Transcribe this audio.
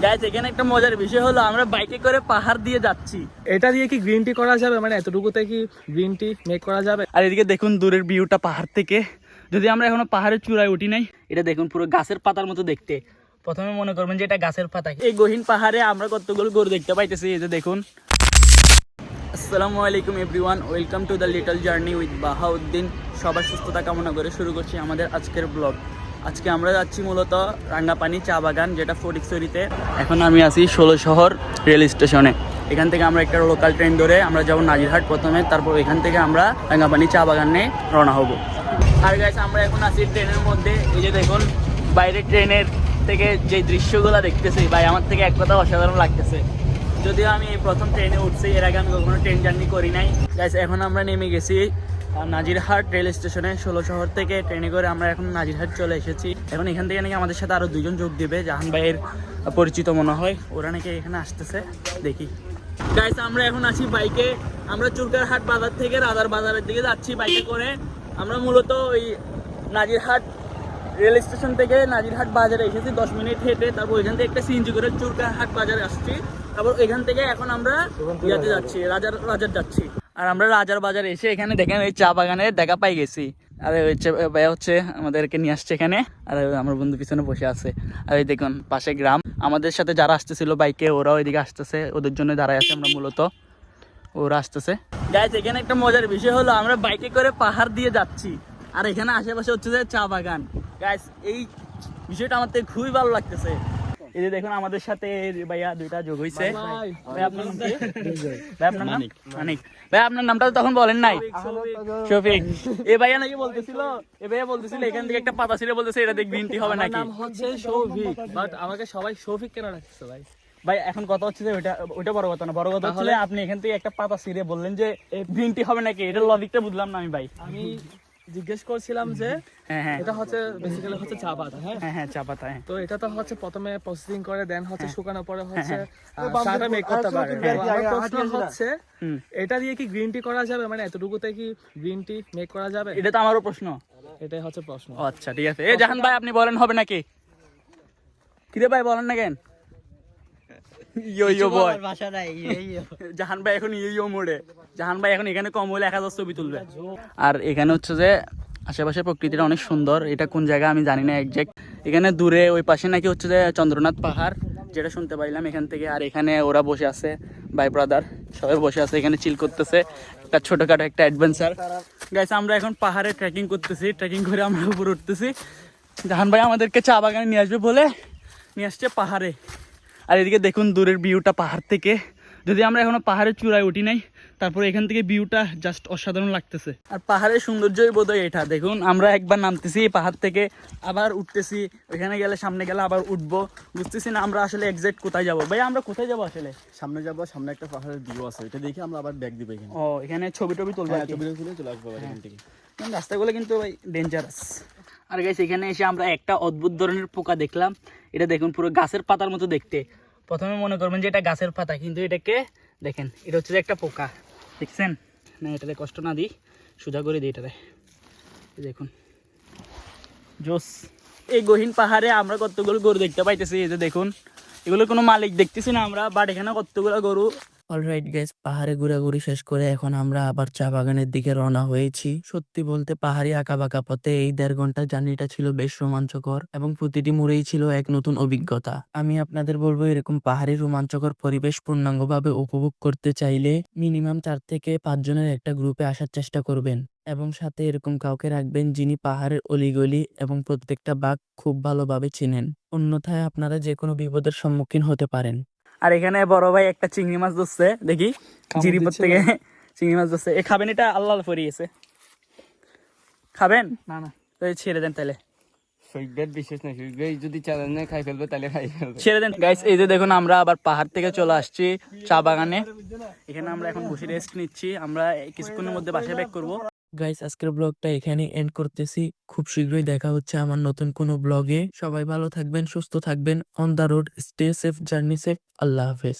Guys এখানে একটা মজার বিষয় হলো আমরা বাইকে করে পাহাড় দিয়ে যাচ্ছি। এটা দিয়ে কি গ্রিন টি করা যাবে? মানে এতটুকুতে কি গ্রিন টি মেক করা যাবে? আর এদিকে দেখুন দূরের ভিউটা পাহাড় থেকে, যদি আমরা এখনো পাহাড়ের চূড়ায় উঠি নাই। এটা দেখুন পুরো গাছের পাতার মতো দেখতে। প্রথমে মনে করবেন যে এটা গাছের পাতা। এই গহীন পাহাড়ে আমরা কতগুলো গরু দেখতে পাইতেছি। এই যে দেখুন। আসসালামু আলাইকুম everyone, welcome to the little journey with Bahauddin. সবার সুস্থতা কামনা করে শুরু করছি আমাদের আজকের ব্লগ। আজকে আমরা যাচ্ছি মূলত রাঙ্গাপানি চা বাগান, যেটা ফটিকছড়িতে। এখন আমি আছি ১৬ শহর রেল স্টেশনে। এখান থেকে আমরা একটা লোকাল ট্রেন ধরে আমরা যাবো নাজিরহাট প্রথমে, তারপর এখান থেকে আমরা রাঙ্গাপানি চা বাগানে রওনা হব। আর গাইস আমরা এখন আছি ট্রেনের মধ্যে। এই যে দেখুন বাইরে ট্রেনের থেকে যে দৃশ্যগুলো দেখতেছি ভাই, আমার থেকে এক কথা অসাধারণ লাগতেছে। যদিও আমি এই প্রথম ট্রেনে উঠছি, এর আগে আমি কখনো ট্রেন জার্নি করি নাই। গাইস এখন আমরা নেমে গেছি নাজিরহাট রেল স্টেশনে। ১৬ শহর থেকে ট্রেনে করে আমরা এখন নাজিরহাট চলে এসেছি। এখন এখান থেকে নাকি আমাদের সাথে আরও দুজন যোগ দিবে, জাহান ভাইয়ের পরিচিত মনে হয়, ওরা নাকি এখানে আসতেছে। দেখি গাইস আমরা এখন আছি বাইকে। আমরা চুরকারহাট বাজার থেকে রাজার বাজারের দিকে যাচ্ছি বাইকে করে। আমরা মূলত ওই নাজিরহাট রেল স্টেশন থেকে নাজিরহাট বাজারে এসেছি 10 মিনিট হেঁটে। তারপর ওইখান থেকে একটা সিএনজি করে চুরকারহাট বাজারে আসছি। তারপর এখান থেকে এখন আমরা ইয়াতে যাচ্ছি, রাজার যাচ্ছি। আর আমরা রাজার বাজারে এসে এখানে দেখেন ওই চা বাগানে দেখা পাই গেছি। আর ওই ভাই হচ্ছে আমাদেরকে নিয়ে আসছে এখানে। আর আমার বন্ধু পিছনে বসে আছে। আর এই দেখুন পাশে গ্রাম। আমাদের সাথে যারা আসতেছিল বাইকে, ওরাও এদিকে আসতেছে, ওদের জন্য দাঁড়ায় আছে আমরা মূলত, ওরা আসতেছে। গাইস এখানে একটা মজার বিষয় হলো আমরা বাইকে করে পাহাড় দিয়ে যাচ্ছি, আর এখানে আশেপাশে হচ্ছে যে চা বাগান। গাইস এই বিষয়টা আমার থেকে খুবই ভালো লাগতেছে। এই যে দেখুন আমাদের সাথে ভাইয়া দুইটা যোগ হইছে। ভাই আপনার নাম কি? ভাই আপনার নাম মানিক। ভাই আপনার নামটা তো তখন বলেন নাই। শফিক। এই ভাইয়া নাকি বলতেছিল, এখান থেকে একটা পাতা ছিঁড়ে বলতেছে এটা দেখ গ্রিন টি হবে নাকি। নাম হচ্ছে শৌভিক, বাট আমাকে সবাই শৌভিক কেন রাখছে ভাই? ভাই এখন কথা হচ্ছে যে ওইটা বড় কথা না, বড় কথা হচ্ছে আপনি এখান থেকে একটা পাতা ছিঁড়ে বললেন যে গ্রিন টি হবে নাকি। এটা লজিকটা বুঝলাম না আমি ভাই। আমি জিজ্ঞেস করছিলাম যে হ্যাঁ এটা হচ্ছে বেসিক্যালি হচ্ছে চা পাতা। হ্যাঁ চা পাতা। তো এটা তো হচ্ছে প্রথমে প্রসেসিং করে দেন হচ্ছে শুকানোর পরে হচ্ছে চাটা মেক করতে পারে। আমার প্রশ্ন হচ্ছে এটা দিয়ে কি গ্রিন টি করা যাবে? মানে এতটুকুতে কি গ্রিন টি মেক করা যাবে? এটা তো আমারও প্রশ্ন। এটাই হচ্ছে প্রশ্ন। আচ্ছা ঠিক আছে। এই জাহান ভাই আপনি বলেন হবে নাকি? কিরে ভাই বলেন না কেন? ইয়ো বয় জাহান ভাই এখন ইয়ো মোড়ে। জাহান ভাই এখন এখানে কম হলে 1000 ছবি তুলবে। আর এখানে হচ্ছে যে আশেপাশে প্রকৃতিটা অনেক সুন্দর। এটা কোন জায়গা আমি জানি না একজ্যাক্ট। এখানে দূরে ওই পাশে নাকি হচ্ছে যে চন্দ্রনাথ পাহাড়, যেটা শুনতে পাইলাম এখান থেকে। আর এখানে ওরা বসে আছে, ভাই ব্রাদার সবাই বসে আছে এখানে, চিল করতেছে। একটা ছোটখাটো একটা অ্যাডভেঞ্চার। গাইস আমরা এখন পাহাড়ে ট্রেকিং করতেছি, ট্রেকিং করে আমরা উপরে উঠতেছি। জাহান ভাই আমাদেরকে চা বাগানে নিয়ে আসবে বলে নিয়ে আসছে পাহাড়ে। আর এদিকে দেখুন দূরের ভিউটা পাহাড় থেকে, যদি আমরা এখনো পাহাড়ের চূড়ায় উঠি নাই। তারপর এখান থেকে ভিউটা জাস্ট অসাধারণ লাগতেছে। আর পাহাড়ের সৌন্দর্যই বোধহয় এটা। দেখুন আমরা একবার নামতেছি পাহাড় থেকে, আবার উঠতেছি, ওইখানে গেলে সামনে গেলে আবার উঠবো। বুঝতেছি না আমরা আসলে এক্সাক্ট কোথায় যাবো। ভাই আমরা কোথায় যাবো আসলে? সামনে যাবো, সামনে একটা পাহাড়ের ভিউ আছে, এটা দেখে আমরা আবার ব্যাক দিব এখানে। ও এখানে ছবি টবি তুলবো। ছবি তুলে চলে আসবো এখান থেকে। রাস্তাগুলো কিন্তু ভাই ডেঞ্জারাস। আর গাইস এখানে এসে আমরা একটা অদ্ভুত ধরনের পোকা দেখলাম। এটা দেখুন পুরো গাছের পাতার মতো দেখতে। প্রথমে মনে করবেন যে এটা গাছের পাতা, কিন্তু এটাকে দেখেন এটা হচ্ছে যে একটা পোকা। দেখছেন না? এটাতে কষ্ট না দিই, সোজা করে দিই এটাতে। দেখুন জোস। এই গহীন পাহাড়ে আমরা কতগুলো গরু দেখতে পাইতেছি। এই যে দেখুন, এগুলো কোনো মালিক দেখতেছি না আমরা, বাট এখানে কতগুলো গরু। অলরাইট গাইস, পাহাড়ে ঘোরাঘুরি শেষ করে এখন আমরা আবার চা বাগানের দিকে রওনা হয়েছি। সত্যি বলতে পাহাড়ি আঁকাবাঁকা পথে এই 1.5 ঘন্টার জার্নিটা ছিল বেশ রোমাঞ্চকর এবং প্রতিটি মোড়েই ছিল এক নতুন অভিজ্ঞতা। আমি আপনাদের বলবো এরকম পাহাড়ি রোমাঞ্চকর পরিবেশ পূর্ণাঙ্গভাবে উপভোগ করতে চাইলে মিনিমাম 4 থেকে 5 জনের একটা গ্রুপে আসার চেষ্টা করবেন, এবং সাথে এরকম কাউকে রাখবেন যিনি পাহাড়ের অলিগলি এবং প্রত্যেকটা বাঁক খুব ভালোভাবে চেনেন। অন্যথায় আপনারা যে কোনো বিপদের সম্মুখীন হতে পারেন। আর এখানে বড় ভাই একটা চিংড়ি মাছ ধরছে, দেখি জিরিপর থেকে চিংড়ি মাছ ধরছে। এ খাবেন? এটা আল্লাহ ফরিয়েছে, খাবেন? না না, তো ছেড়ে দেন তাহলে। বিশেষ না, যদি চালান না খাই ফেলবে তাহলে খাই ফেলবে। ছেড়ে দেন। গাইস এই যে দেখুন আমরা আবার পাহাড় থেকে চলে আসছি চা বাগানে। এখানে আমরা এখন বসে রেস্ট নিচ্ছি। আমরা কিছুক্ষণের মধ্যে বাসায় ব্যাক করবো। গাইস আজকের ব্লগটা এখানে এন্ড করতেছি। খুব শীঘ্রই দেখা হচ্ছে আমার নতুন কোনো ব্লগে। সবাই ভালো থাকবেন, সুস্থ থাকবেন। On the road, stay safe, journey safe. আল্লাহ হাফেজ।